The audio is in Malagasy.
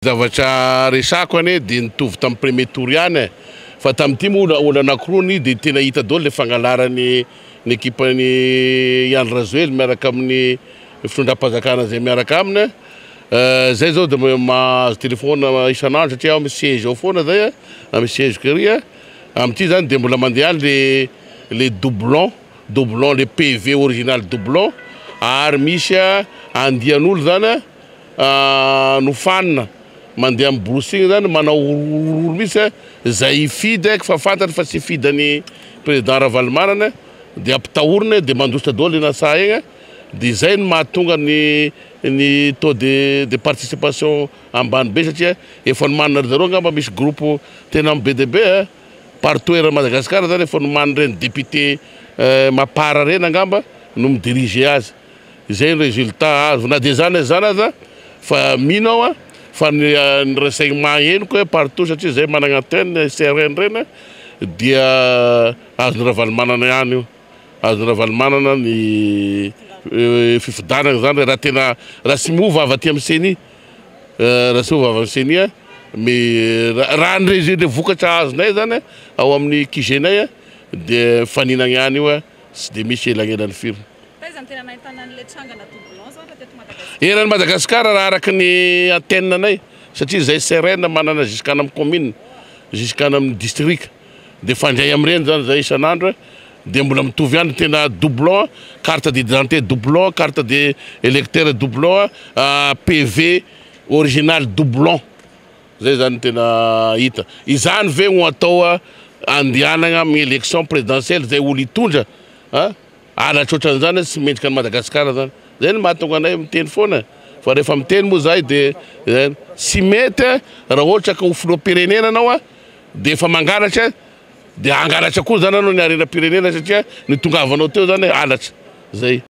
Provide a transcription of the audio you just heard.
Zavatra resako ane dia nitovy tamin'ny premier tour ihany fa tamin'ity moa olo anankiroa dia tena hita daholo le fangalarany ny ekipany Ian Razoely miaraka amin'ny fitondram-panjakana zay miaraka aminy. Zay zao dia mahazo telefona isan'andro satria aho misiège ao foana zay misiège kery amin'ity zany dia mbola mandeha le doublon le PV original doublon ary misy andian'olo zany nofanina mandeha amin'ny brosing zany manao oro misy zay fidy fa fantatra fa tsy fidany président Ravalomanana dia ampitahorina dia mandositra daholo nasa egny dia zay no mahatonga ny taux de participation ambany be satria efa nomanina zareo angamba misy groupe tena be dia be partout eran'i Madagasikara zany efa nomanina reny député mapara reny angamba no midirige azy. Zay ny résultat azo na dia zany aza fa mino fa ny renseignement henoko partout satria zay manana antenne CRN reny dia azony Ravalomanana ihany io. Azony Ravalomanana ny fifidanana zany raha tsy miova avy aty amin'ny CENI raha tsy miova avy amin'ny CENI raha ny vokatra azonay zany ao amin'ny kigenay dia faninana ihany io tsy dia misy elagnelany firy. Eran'i Madagasikara raha araka ny antenne anay satria zay CRN manana juskany amin'ny commune juskany amin'ny district dia fandray amin'ireny zany zay isan'andro dia mbola mitovy ihany tena doublon carte d'identité doublon carte d'électeur doublon PV original doublon zay zany tena hita. Izany ve no atao andehanana amin'ny élection présidentielle zay olo hitondra halatra ohatran'izany tsy mendrika an'i Madagasikara zany. Zay no mahatonga anay miteny foana fa rehefa miteny moa zahay dia tsy mety raha ohatra ka ho filoham-pirenena anao dia efa mangalatra dia angalatra koa zany anao ny harena pirenena satria ny tongavanao teo zany halatra zay.